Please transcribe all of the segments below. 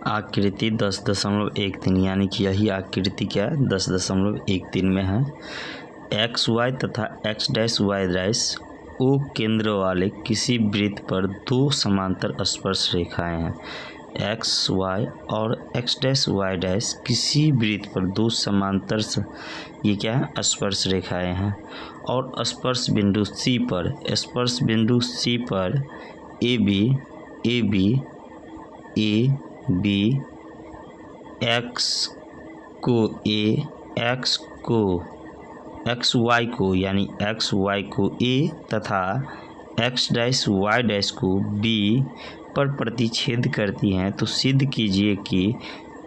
आकृति 10.13 यानी कि यही आकृति क्या है 10.13 में है। एक्स वाई तथा X dash Y dash O केंद्र वाले किसी वृत्त पर दो समांतर स्पर्श रेखाएं हैं। एक्स वाई और एक्स डैश वाई डैश किसी वृत्त पर दो समांतर ये क्या है स्पर्श रेखाएं हैं और स्पर्श बिंदु सी पर ए बी एक्स को एक्स वाई को यानी एक्स वाई को ए तथा एक्स डैश वाई डैश को बी पर प्रतिच्छेद करती हैं, तो सिद्ध कीजिए कि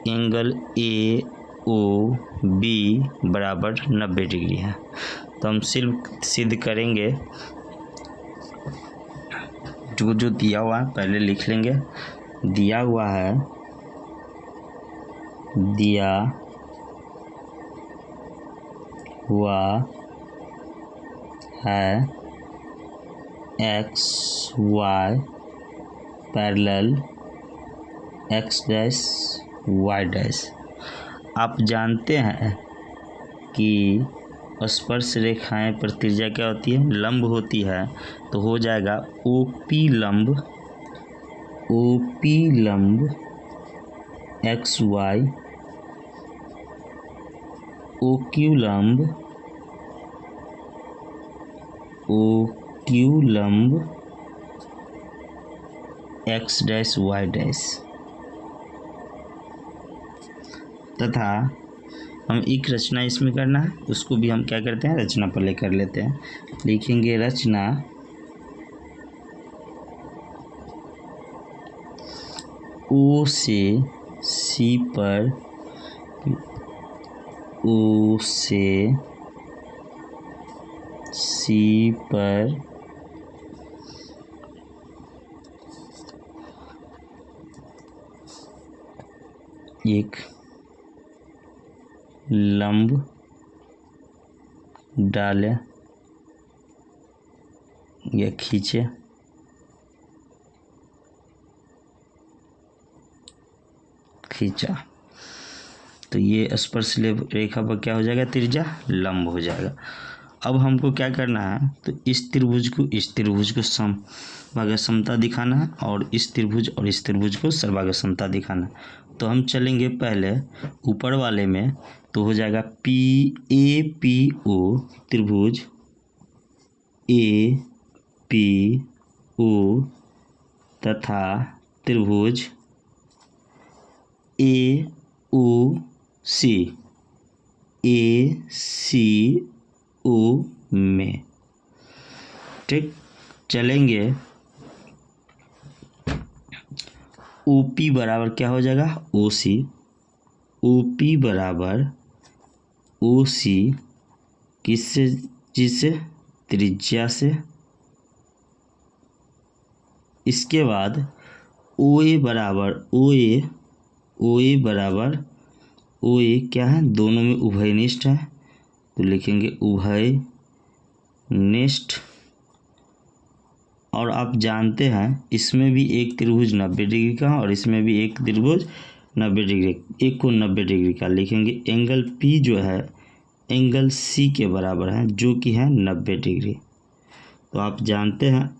एंगल ए ओ बी बराबर 90 डिग्री है। तो हम सिद्ध करेंगे जो दिया हुआ है पहले लिख लेंगे। दिया हुआ है X Y parallel X dash Y dash. आप जानते हैं कि स्पर्श रेखाएं पर त्रिज्या क्या होती है लंब होती है, तो हो जाएगा ओपी लंब एक्स वाई ओक्यू लंब एक्स डैश वाई डैश। तथा हम एक रचना इसमें करना है, उसको भी हम क्या करते हैं रचना पहले कर लेते हैं। लिखेंगे रचना ओ से सी पर एक लंब डाले या खींचे खींचा, तो ये स्पर्श रेखा पर क्या हो जाएगा त्रिज्या लंब हो जाएगा। अब हमको क्या करना है, तो इस त्रिभुज को समभाग समता दिखाना है और इस त्रिभुज को सर्वांग समता दिखाना है। तो हम चलेंगे पहले ऊपर वाले में, तो हो जाएगा PAPO त्रिभुज APO तथा त्रिभुज ACO में। ठीक, चलेंगे OP बराबर क्या हो जाएगा OP बराबर OC किससे जिससे त्रिज्या से। इसके बाद OA क्या है दोनों में उभयनिष्ठ है, तो लिखेंगे उभयनिष्ठ। और आप जानते हैं इसमें भी एक त्रिभुज 90 डिग्री का और इसमें भी एक त्रिभुज 90 डिग्री, एक को 90 डिग्री का। लिखेंगे एंगल P जो है एंगल C के बराबर है जो कि है 90 डिग्री। तो आप जानते हैं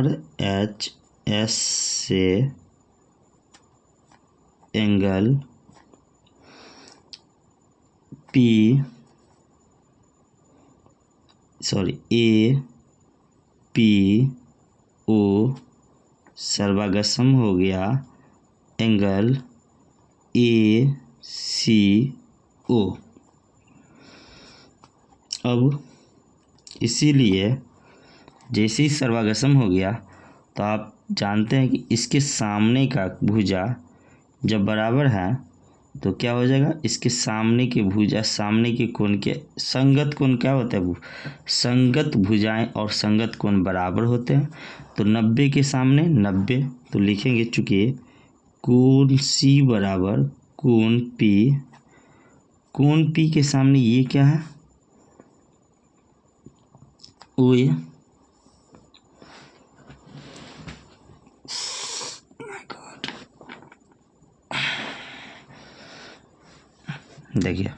RHS से एंगल APO सर्वागसम हो गया एंगल ACO। अब इसीलिए जैसे ही सर्वागसम हो गया तो आप जानते हैं कि इसके सामने का भुजा जब बराबर है तो क्या हो जाएगा, इसके सामने के भुजा सामने के कोण के संगत कोण क्या होता है संगत भुजाएं और संगत कोण बराबर होते हैं। तो 90 के सामने 90, तो लिखेंगे चूंकि कोण C बराबर कोण P के सामने ये क्या है OA। देखिए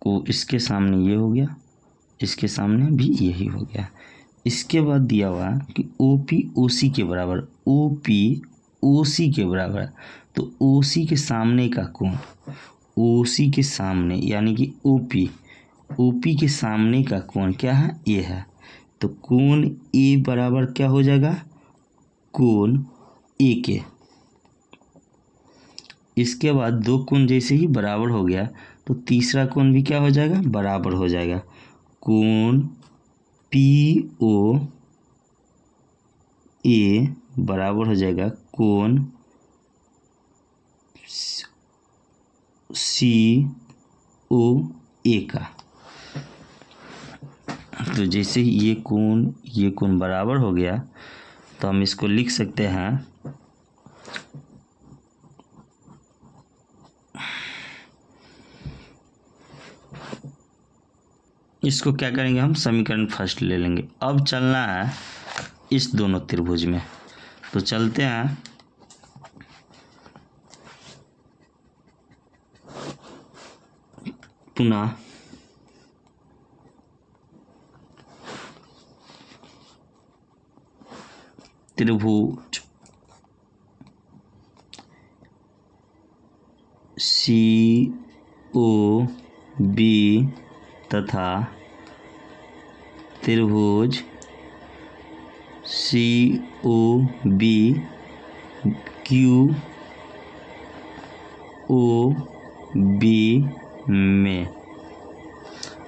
को इसके सामने ये हो गया, इसके सामने भी यही हो गया। इसके बाद दिया हुआ कि ओ पी ओ सी के बराबर, ओ पी ओ सी के बराबर है। तो ओ सी के सामने का कोण, ओ सी के सामने यानी कि ओ पी के सामने का कोण क्या है, ए है। तो कोण ए बराबर क्या हो जाएगा, कोण ए के। इसके बाद दो कोण जैसे ही बराबर हो गया तो तीसरा कोण भी क्या हो जाएगा, बराबर हो जाएगा। कोण पी ओ ए बराबर हो जाएगा कोण सी ओ ए का। तो जैसे ही ये कोण बराबर हो गया तो हम इसको लिख सकते हैं, इसको क्या करेंगे हम, समीकरण फर्स्ट ले लेंगे। अब चलना है इस दोनों त्रिभुज में, तो चलते हैं। पुनः त्रिभुज सी ओ बी तथा त्रिभुज C O B Q O B में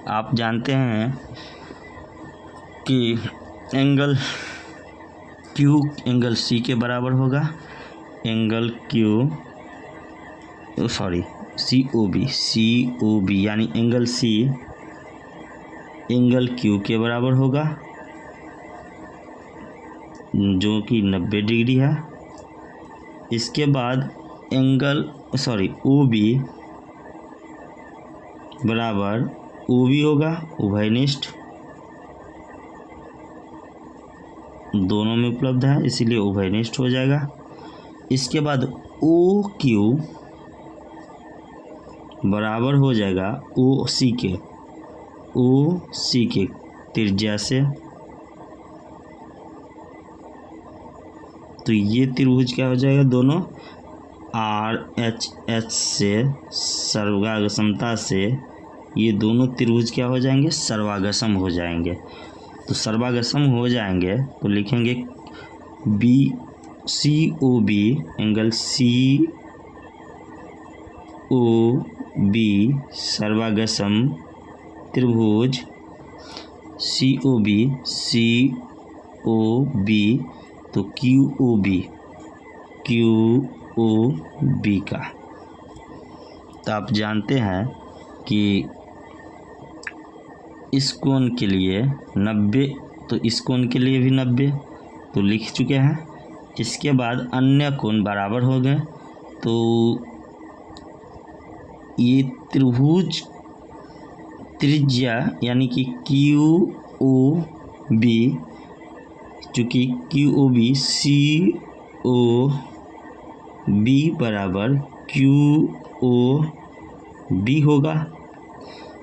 आप जानते हैं कि एंगल क्यू एंगल सी के बराबर होगा, angle Q C O B यानी एंगल सी एंगल क्यू के बराबर होगा जो कि 90 डिग्री है। इसके बाद एंगल ओ बी बराबर ओ बी होगा, उभयनिष्ठ दोनों में उपलब्ध है इसीलिए उभयनिष्ठ हो जाएगा। इसके बाद ओ क्यू बराबर हो जाएगा ओ सी के त्रिज्या से। तो ये त्रिभुज क्या हो जाएगा, दोनों आर एच एच से सर्वागमता से ये दोनों त्रिभुज क्या हो जाएंगे, सर्वागम हो जाएंगे। तो सर्वागम हो जाएंगे तो लिखेंगे B C O B angle C O B सर्वागम त्रिभुज सी ओ बी तो क्यू ओ बी का। तो आप जानते हैं कि इस कोण के लिए 90, तो इस कोण के लिए भी 90 तो लिख चुके हैं। इसके बाद अन्य कोण बराबर हो गए तो ये त्रिभुज त्रिज्या यानी कि क्यू ओ बी, चूँकि Q O B C O B बराबर क्यू ओ बी होगा,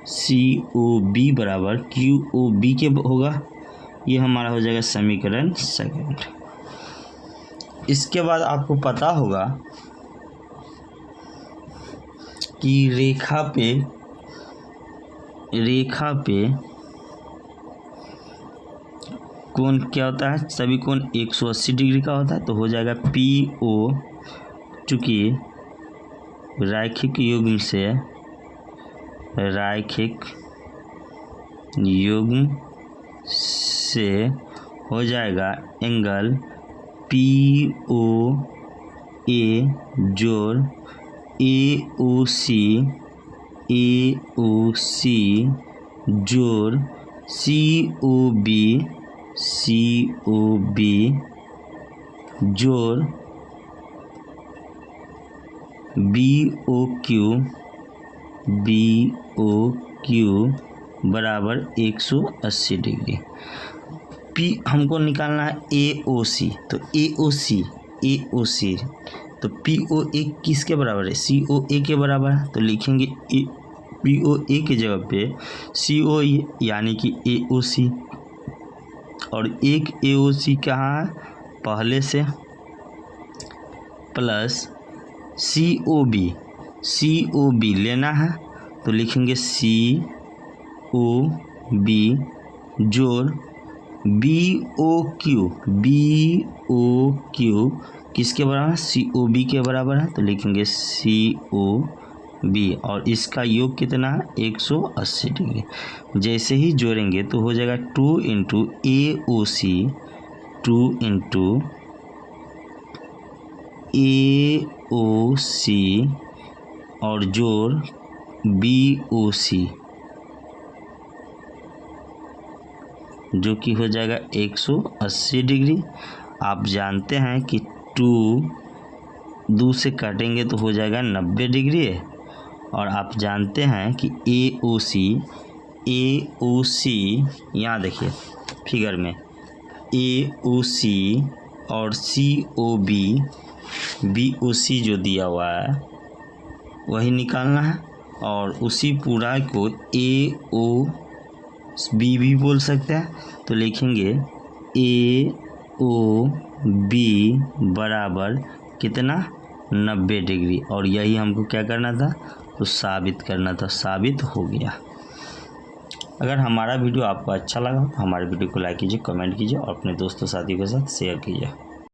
सी ओ बी बराबर क्यू ओ बी के होगा। ये हमारा हो जाएगा समीकरण सेकंड। इसके बाद आपको पता होगा कि रेखा पे कोण क्या होता है, सभी कोण 180 डिग्री का होता है। तो हो जाएगा पी ओ, चूँकि रैखिक युग्म से हो जाएगा एंगल पी ओ ए जोड़ ए ओ सी जोड़ सी ओ बी जोड़ बी ओ क्यू बराबर 180 डिग्री। पी हमको निकालना है ए ओ सी, तो ए ओ सी तो POA किसके बराबर है? COA के बराबर है। तो लिखेंगे POA की जगह पे COA यानी कि AOC, और एक AOC कहाँ है? पहले से, प्लस COB लेना है। तो लिखेंगे COB जोड़ BOQ किसके बराबर है? COB के बराबर है। तो लिखेंगे COB, और इसका योग कितना है? 180 डिग्री। जैसे ही जोड़ेंगे तो हो जाएगा 2 इंटू AOC, 2 इंटू AOC और जोड़ BOC, जो कि हो जाएगा 180 डिग्री। आप जानते हैं कि 2 से काटेंगे तो हो जाएगा 90 डिग्री। और आप जानते हैं कि AOC यहाँ देखिए फिगर में, AOC और BOC जो दिया हुआ है वही निकालना है, और उसी पूरा को AOB भी बोल सकते हैं। तो लिखेंगे AOB बराबर कितना? 90 डिग्री। और यही हमको क्या करना था? तो साबित करना था। साबित हो गया। अगर हमारा वीडियो आपको अच्छा लगा तो हमारे वीडियो को लाइक कीजिए, कमेंट कीजिए और अपने दोस्तों साथियों के साथ शेयर कीजिए।